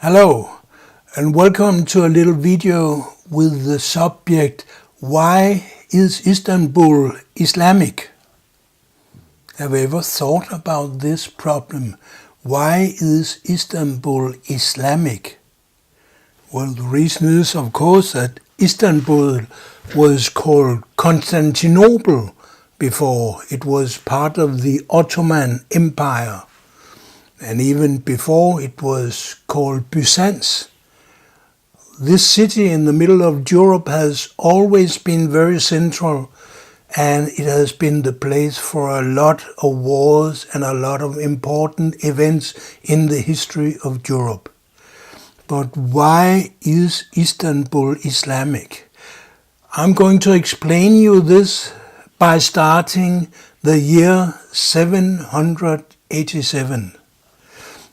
Hello and welcome to a little video with the subject, why is Istanbul Islamic? Have you ever thought about this problem? Why is Istanbul Islamic? Well, the reason is, of course, that Istanbul was called Constantinople before. It was part of the Ottoman Empire. And even before, it was called Byzance. This city in the middle of Europe has always been very central, and it has been the place for a lot of wars and a lot of important events in the history of Europe. But why is Istanbul Islamic? I'm going to explain you this by starting the year 787.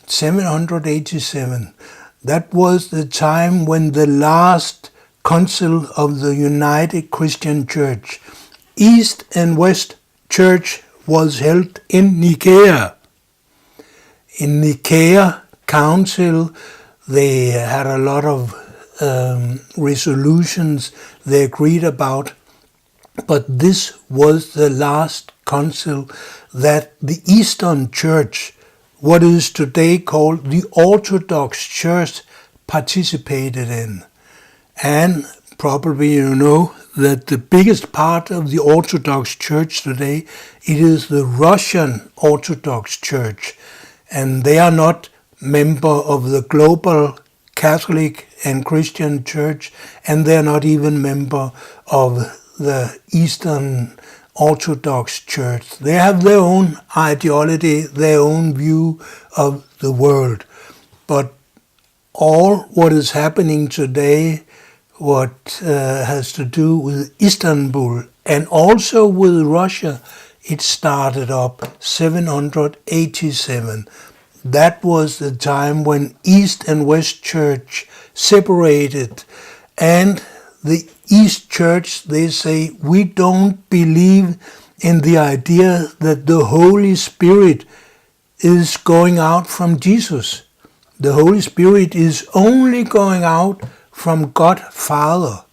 787. That was the time when the last council of the United Christian Church, East and West Church, was held in Nicaea. In Nicaea Council, they had a lot of resolutions they agreed about, but this was the last council that the Eastern Church, what is today called the Orthodox Church, participated in. And probably you know that the biggest part of the Orthodox Church today, it is the Russian Orthodox Church. And they are not member of the global Catholic and Christian Church, and they are not even member of the Eastern Orthodox Church. They have their own ideology, their own view of the world. But all what is happening today, what has to do with Istanbul and also with Russia, it started up 787. That was the time when East and West Church separated, and the East Church, they say, we don't believe in the idea that the Holy Spirit is going out from Jesus. The Holy Spirit is only going out from God Father.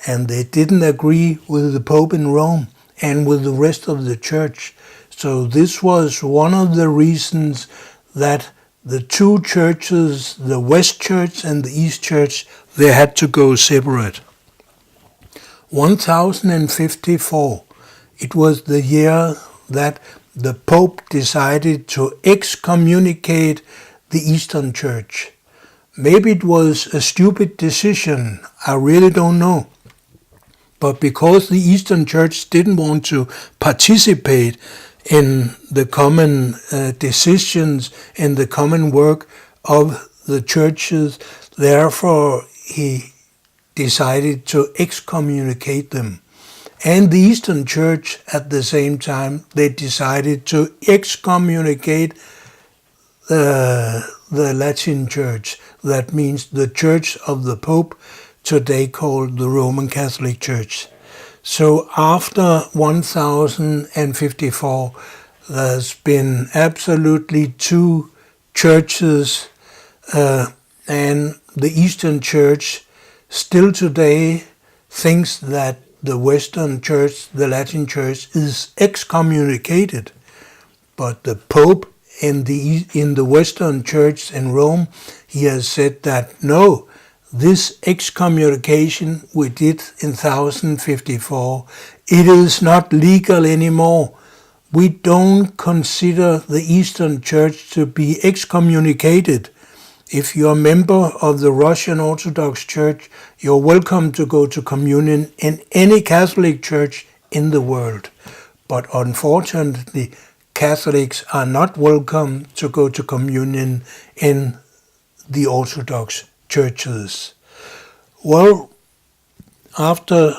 And they didn't agree with the Pope in Rome and with the rest of the church. So this was one of the reasons that the two churches, the West Church and the East Church, they had to go separate. 1054, it was the year that the Pope decided to excommunicate the Eastern Church. Maybe it was a stupid decision, I really don't know. But because the Eastern Church didn't want to participate in the common decisions, in the common work of the churches, therefore he decided to excommunicate them. And the Eastern Church, at the same time, they decided to excommunicate the Latin Church. That means the Church of the Pope, today called the Roman Catholic Church. So after 1054, there's been absolutely two churches, and the Eastern Church still today thinks that the Western Church, the Latin Church, is excommunicated. But the Pope in the Western Church in Rome, he has said that no, this excommunication we did in 1054, it is not legal anymore. We don't consider the Eastern Church to be excommunicated. If you're a member of the Russian Orthodox Church, you're welcome to go to communion in any Catholic church in the world. But unfortunately, Catholics are not welcome to go to communion in the Orthodox churches. Well, after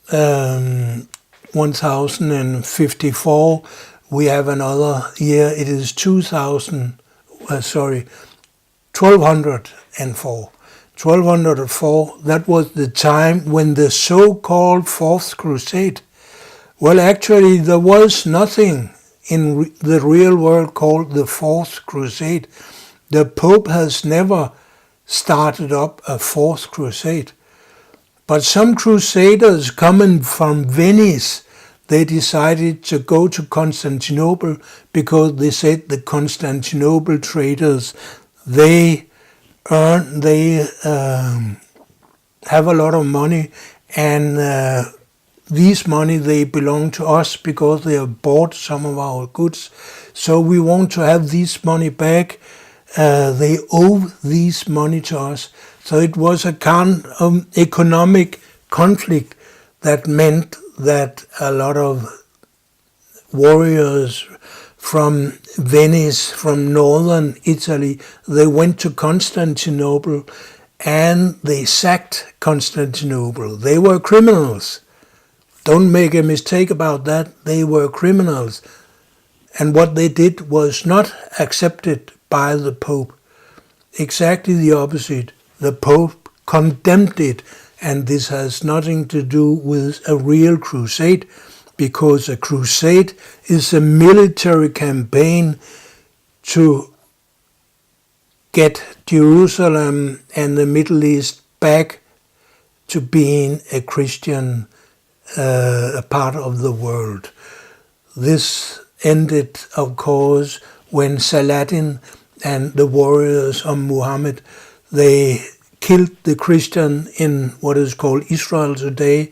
1054, we have another year. It is 1204. 1204, that was the time when the so-called Fourth Crusade. Well, actually, there was nothing in the real world called the Fourth Crusade. The Pope has never started up a fourth crusade. But some crusaders coming from Venice, they decided to go to Constantinople because they said the Constantinople traders, they have a lot of money, and these money, they belong to us because they have bought some of our goods. So we want to have this money back. They owe this money to us. So it was a kind of economic conflict that meant that a lot of warriors from Venice, from northern Italy, they went to Constantinople and they sacked Constantinople. They were criminals. Don't make a mistake about that. They were criminals. And what they did was not accepted by the Pope. Exactly the opposite. The Pope condemned it, and this has nothing to do with a real crusade, because a crusade is a military campaign to get Jerusalem and the Middle East back to being a Christian a part of the world. This ended, of course, when Saladin and the warriors of Muhammad, they killed the Christian in what is called Israel today,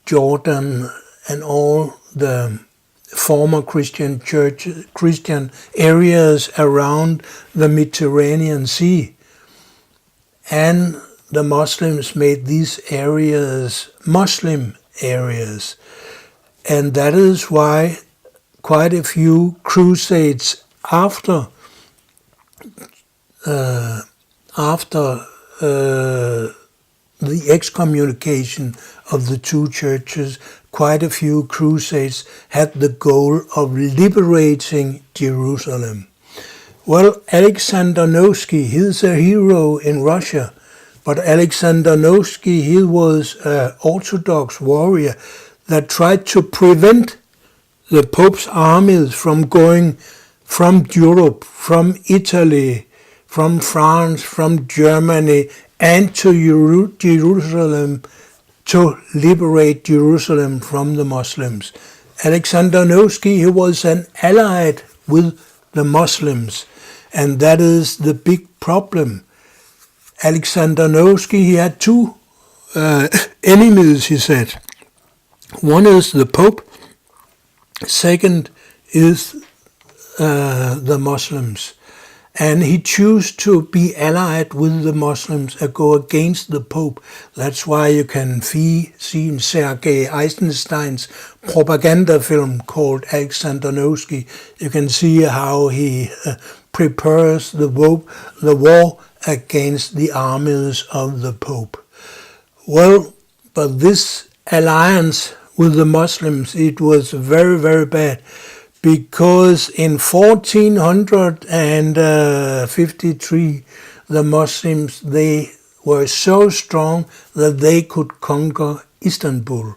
Jordan, and all the former Christian churches, Christian areas around the Mediterranean Sea. And the Muslims made these areas Muslim areas. And that is why quite a few crusades after the excommunication of the two churches, quite a few crusades had the goal of liberating Jerusalem. Well, Alexander Nevsky, he's a hero in Russia, but Alexander Nevsky, he was an Orthodox warrior that tried to prevent the Pope's armies from going from Europe, from Italy, from France, from Germany, and to Jerusalem to liberate Jerusalem from the Muslims. Alexander Nevsky, he was an allied with the Muslims, and that is the big problem. Alexander Nevsky, he had two enemies, he said. One is the Pope, second is the Muslims. And he chose to be allied with the Muslims and go against the Pope. That's why you can see in Sergei Eisenstein's propaganda film called Alexander Nevsky, you can see how he prepares the war against the armies of the Pope. Well, but this alliance with the Muslims, it was very, very bad. Because in 1453, the Muslims, they were so strong that they could conquer Istanbul.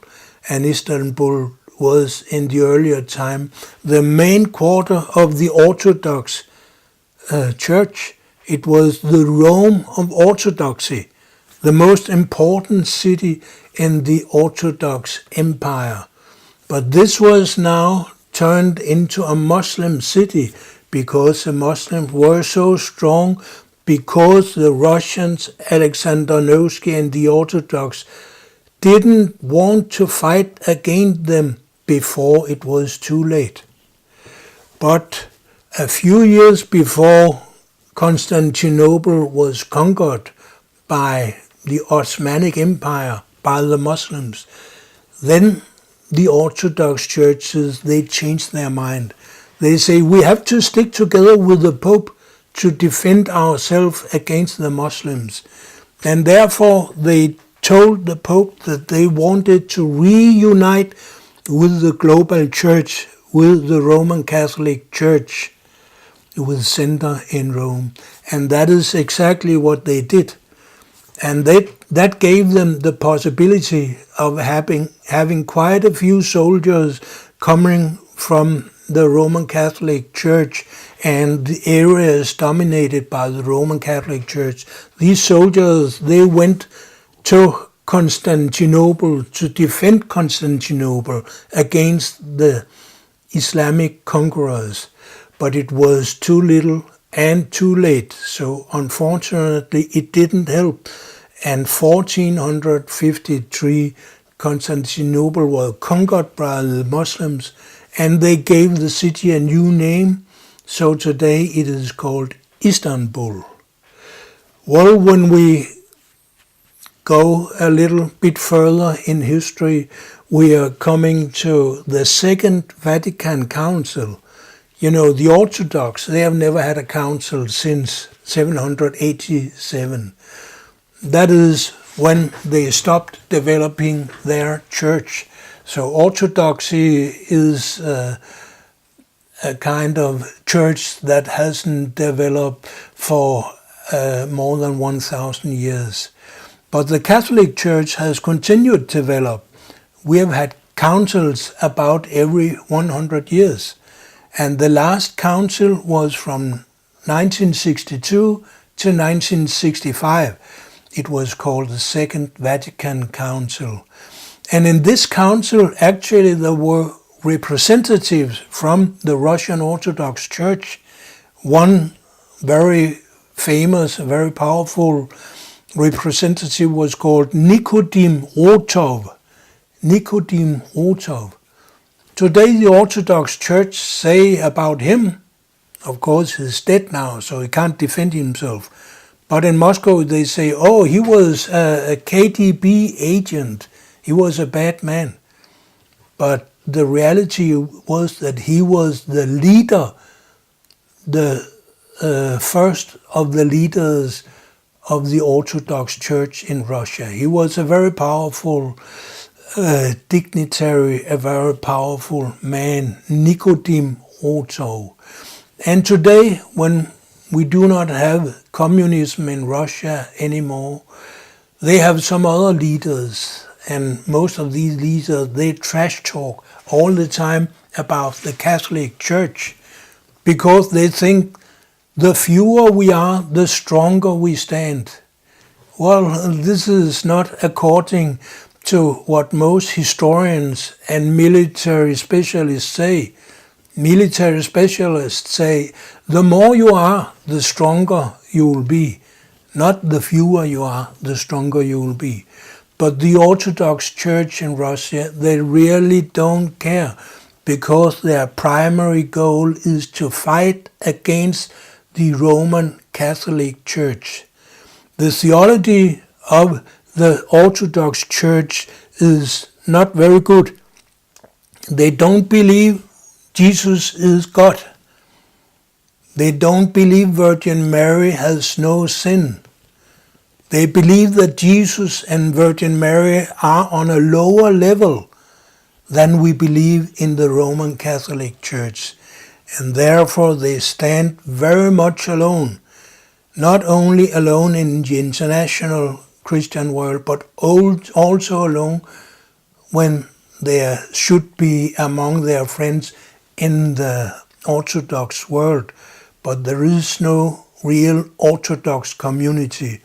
And Istanbul was, in the earlier time, the main quarter of the Orthodox Church. It was the Rome of Orthodoxy, the most important city in the Orthodox Empire. But this was now turned into a Muslim city because the Muslims were so strong, because the Russians, Alexander Nevsky and the Orthodox, didn't want to fight against them before it was too late. But a few years before Constantinople was conquered by the Ottoman Empire, by the Muslims, then the Orthodox churches, they changed their mind. They say, we have to stick together with the Pope to defend ourselves against the Muslims. And therefore, they told the Pope that they wanted to reunite with the global church, with the Roman Catholic Church, with center in Rome. And that is exactly what they did. And that gave them the possibility of having quite a few soldiers coming from the Roman Catholic Church, and the area is dominated by the Roman Catholic Church. These soldiers, they went to Constantinople to defend Constantinople against the Islamic conquerors. But it was too little and too late. So unfortunately, it didn't help. And 1453, Constantinople was conquered by the Muslims, and they gave the city a new name. So today it is called Istanbul. Well, when we go a little bit further in history, we are coming to the Second Vatican Council. You know, the Orthodox, they have never had a council since 787. That is when they stopped developing their church. So Orthodoxy is a kind of church that hasn't developed for more than 1,000 years. But the Catholic Church has continued to develop. We have had councils about every 100 years. And the last council was from 1962 to 1965. It was called the Second Vatican Council. And in this council, actually, there were representatives from the Russian Orthodox Church. One very famous, very powerful representative was called Nicodim Rotov. Nicodim Rotov. Today the Orthodox Church say about him, of course he's dead now, so he can't defend himself. But in Moscow they say, oh, he was a KGB agent. He was a bad man. But the reality was that he was the leader, the first of the leaders of the Orthodox Church in Russia. He was a very powerful dignitary, a very powerful man, Nicodim Rotov. And today, when we do not have communism in Russia anymore, they have some other leaders, and most of these leaders, they trash talk all the time about the Catholic Church, because they think the fewer we are, the stronger we stand. Well, this is not according to what most historians and military specialists say. Military specialists say, the more you are, the stronger you will be. Not the fewer you are, the stronger you will be. But the Orthodox Church in Russia, they really don't care, because their primary goal is to fight against the Roman Catholic Church. The theology of the Orthodox Church is not very good. They don't believe Jesus is God. They don't believe Virgin Mary has no sin. They believe that Jesus and Virgin Mary are on a lower level than we believe in the Roman Catholic Church. And therefore they stand very much alone. Not only alone in the international Christian world, but also alone when they should be among their friends in the Orthodox world. But there is no real Orthodox community.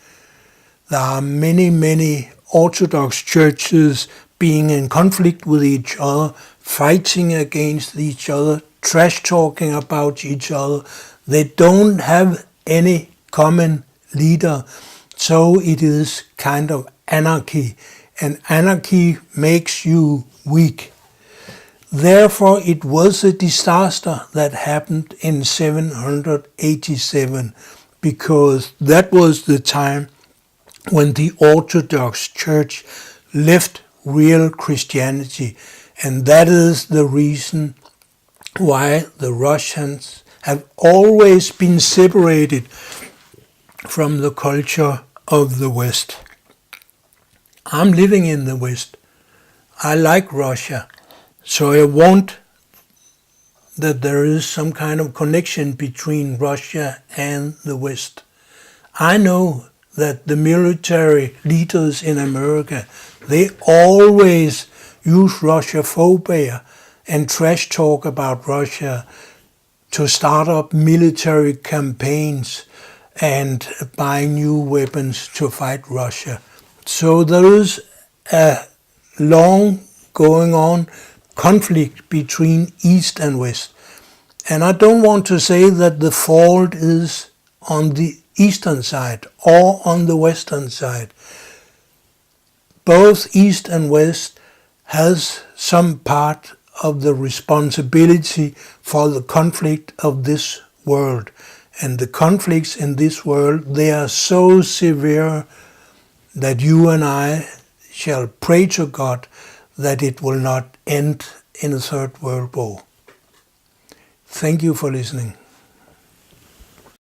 There are many, many Orthodox churches being in conflict with each other, fighting against each other, trash talking about each other. They don't have any common leader. So it is kind of anarchy, and anarchy makes you weak. Therefore, it was a disaster that happened in 787, because that was the time when the Orthodox Church left real Christianity. And that is the reason why the Russians have always been separated from the culture of the West. I'm living in the West. I like Russia, so I want that there is some kind of connection between Russia and the West. I know that the military leaders in America, they always use Russophobia and trash talk about Russia, to start up military campaigns and buy new weapons to fight Russia. So there is a long going on conflict between East and West. And I don't want to say that the fault is on the eastern side or on the western side. Both East and West has some part of the responsibility for the conflict of this world. And the conflicts in this world, they are so severe that you and I shall pray to God that it will not end in a third world war. Thank you for listening.